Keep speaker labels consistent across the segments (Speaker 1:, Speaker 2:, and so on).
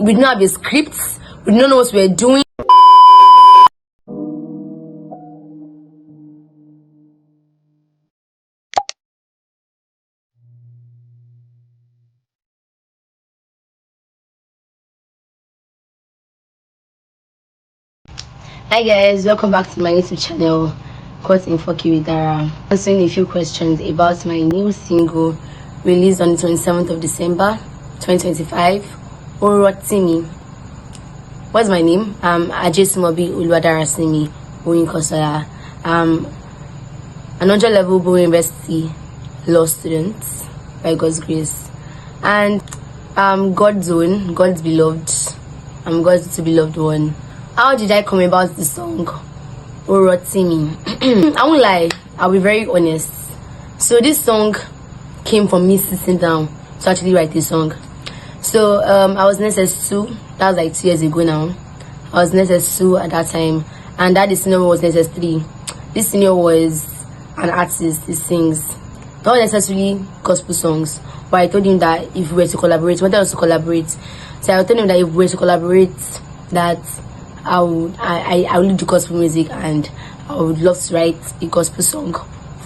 Speaker 1: We didn't have a script. We didn't know what we were doing. Hi guys, welcome back to my YouTube channel, Caught in Fucky with Dara. Answering a few questions about my new single released on the 27th of December 2025, RANTI MI. What's my name? Ajesimobi Uluwadarasimi Oyinkosola. An 100-level Bowen University law student by God's grace, and God's own, God's beloved. I'm God's beloved one. How did I come about the song RANTI MI? I won't lie, I'll be very honest. So this song came from me sitting down to actually write this song. So I was in SS2. That was like 2 years ago now. I was in SS2 at that time, and that the senior was in SS3. This senior was an artist. He sings not necessarily gospel songs, but I told him that if we were to collaborate, wanted us to collaborate. So I told him that if we were to collaborate, that I would do gospel music, and I would love to write a gospel song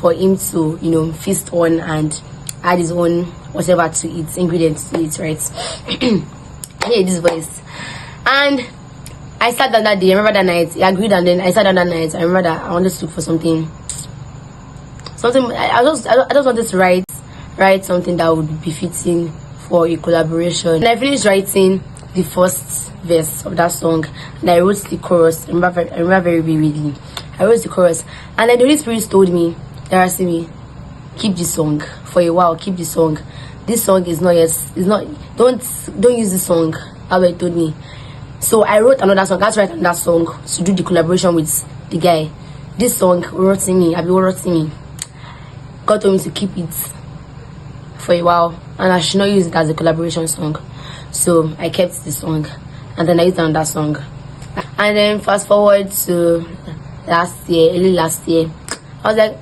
Speaker 1: for him to, you know, feast on and add his own whatever to it, ingredients to it, right? Hey, this voice. And I sat down that day. I remember that night. He agreed, and then I sat down that night. I remember that I wanted to look for something. I just wanted to write something that would be fitting for a collaboration. And I finished writing the first verse of that song, and I wrote the chorus. I remember very vividly. I wrote the chorus, and then the Holy Spirit told me, "Darasimi, keep this song for a while. Keep this song. This song is not yet. It's not. Don't use this song." How he told me. So I wrote another song. I had to write another song to do the collaboration with the guy. This song, RANTI MI. God told me to keep it for a while, and I should not use it as a collaboration song. So I kept the song, and then I used another song. And then fast forward to early last year, I was like,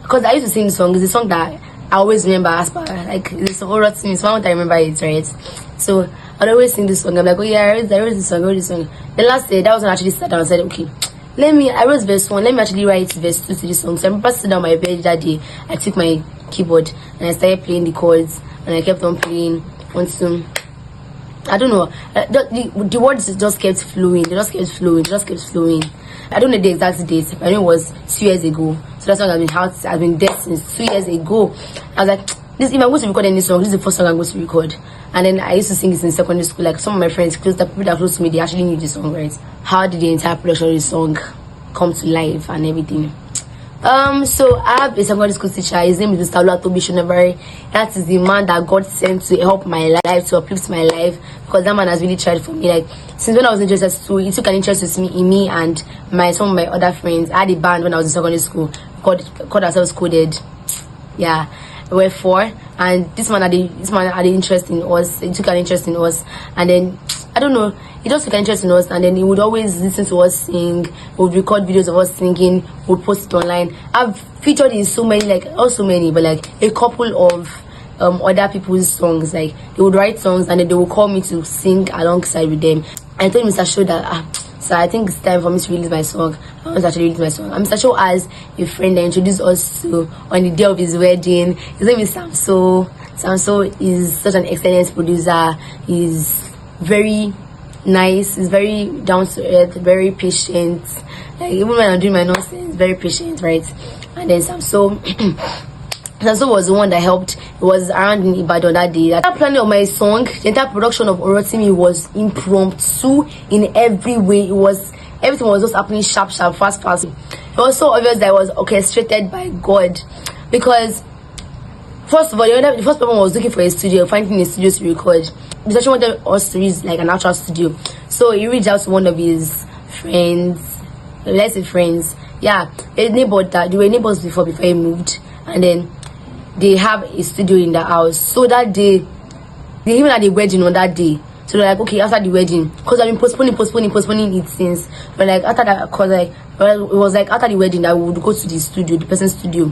Speaker 1: because I used to sing the song. It's a song that I always remember as per, like, this RANTI MI. So I remember it, right? So I'd always sing this song. I'm like, oh yeah, I wrote this song, The last day, that was when I actually sat down and said, okay, I wrote verse 1, let me actually write verse 2 to this song. So I remember sitting down on my bed that day. I took my keyboard and I started playing the chords, and I kept on playing until, I don't know, the words just kept flowing. They just kept flowing. I don't know the exact date. I know it was 2 years ago. So that song has been dead since 2 years ago. I was like, if I'm going to record any song, this is the first song I'm going to record. And then I used to sing this in secondary school. Like, some of my friends, the people that are close to me, they actually knew this song, right? How did the entire production of the song come to life and everything? So I have a secondary school teacher. His name is Mr. Olatobi Shonebari. That is the man that God sent to help my life, to uplift my life, because that man has really tried for me. Like, since when I was in JS2, he took an interest in me and some of my other friends. I had a band when I was in secondary school called ourselves Coded. Yeah, we were 4, and this man had an interest in us. He took an interest in us, and then I don't know, he just took an interest in us, and then he would always listen to us sing. He would record videos of us singing, would post it online. I've featured in so many, like, not so many, but like a couple of other people's songs. Like, they would write songs and then they would call me to sing alongside with them. I told Mr. Show that so I think it's time for me to release my song. I want to actually release my song. Mr. Show has a friend that introduced us to on the day of his wedding. His name is Samso. Samso is such an excellent producer. He's very nice. He's very down to earth, very patient. Like, even when I'm doing my nonsense, very patient, right? And then Samso was the one that helped. It was around in Ibadan that day. That planning of my song, the entire production of RANTI MI was impromptu in every way. Everything was just happening sharp, fast. It was so obvious that it was orchestrated by God, because first of all, the first person was looking for a studio, finding a studio to record. He actually wanted us to use like an actual studio, so he reached out to one of his friends. Let's say friends, yeah, a neighbor that they were neighbors before he moved, and then they have a studio in the house. So that day, they even had a wedding on that day. So they're like, okay, after the wedding, because I've been postponing it since. But like after that, cause like, well, it was like after the wedding that we would go to the studio, the person's studio,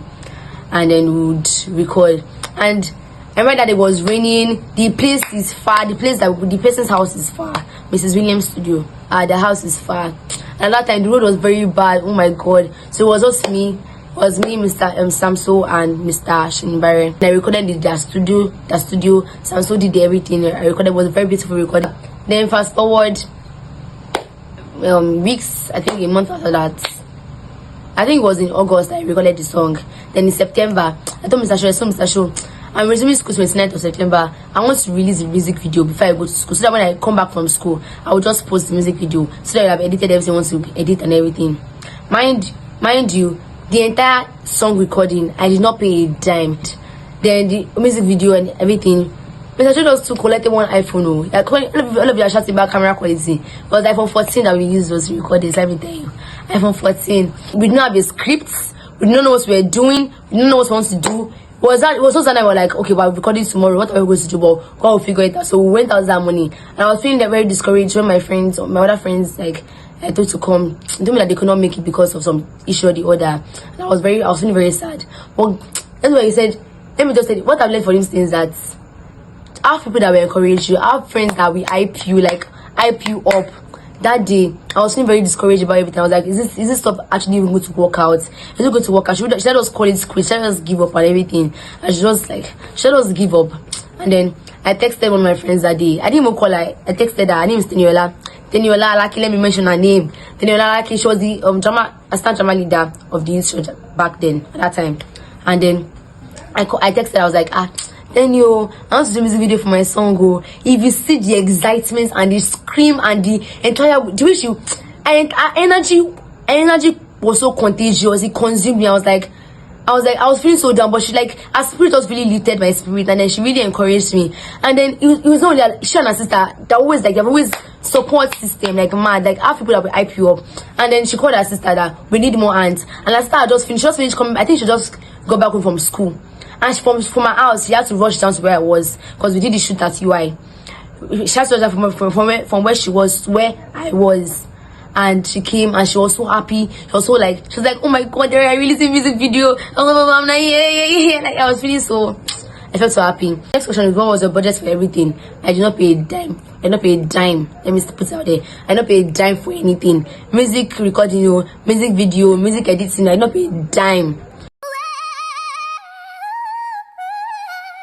Speaker 1: and then we would record. And I remember that it was raining. The place is far. The person's house is far. Mrs. Williams' studio. The house is far. And that time the road was very bad. Oh my god. So it was just me. It was me, Mr. Samso, and Mr. Shinbare. And I recorded in their studio. Samso did everything. I recorded. It was a very beautiful recording. Then fast forward weeks, I think a month after that. I think it was in August I recorded the song. Then in September, I told Mr. Show, I'm resuming school 29th of September. I want to release a music video before I go to school, so that when I come back from school, I will just post the music video, so that I've edited everything I want to edit and everything. Mind you, the entire song recording, I did not pay a dime. Then the music video and everything, Mr. Show just collected one iPhone. All of you are shouting about camera quality. But the iPhone 14 that we used was recorded, let me tell you. iPhone 14. We didn't have a script. We didn't know what we were doing. We didn't know what we wanted to do. It was so sad that we were like, okay, but we're recording tomorrow. What are we going to do? But God will figure it out. So we went out that morning. And I was feeling very discouraged when my other friends, like, I told to come. They told me that they could not make it because of some issue or the other. And I was feeling very sad. But that's why he said, let me just say, what I've learned for these things that I have people that will encourage you. I have friends that will hype you up. That day, I was feeling very discouraged about everything. I was like, is this stuff actually even going to work out? Is it going to work out? Should I just call it quit? Should I just give up and everything? And should I just give up? And then I texted one of my friends that day. I didn't even call her. I texted her. Her name is Teniola. Teniola Alaki, let me mention her name. Teniola Alaki, she was the assistant drama leader of the youth church back then, at that time. And then I texted her. I was like, then I want to do a music video for my song. If you see the excitement and the scream and the entire energy was so contagious, it consumed me. I was feeling so down, but her spirit just really lifted my spirit, and then she really encouraged me. And then it was not only she and her sister, they're always they have always support system, like mad, like have people that will hype you up. And then she called her sister that we need more hands, and her sister just finished coming. I think she just got back home from school. And from my house, she had to rush down to where I was, because we did the shoot at UI. She had to rush down from where she was to where I was. And she came and she was so happy. She was like, oh my god, I released a music video. I'm like, yeah. Like, I was feeling so, I felt so happy. Next question is, what was your budget for everything? I did not pay a dime. Let me put it out there. I did not pay a dime for anything. Music recording, music video, music editing, I did not pay a dime.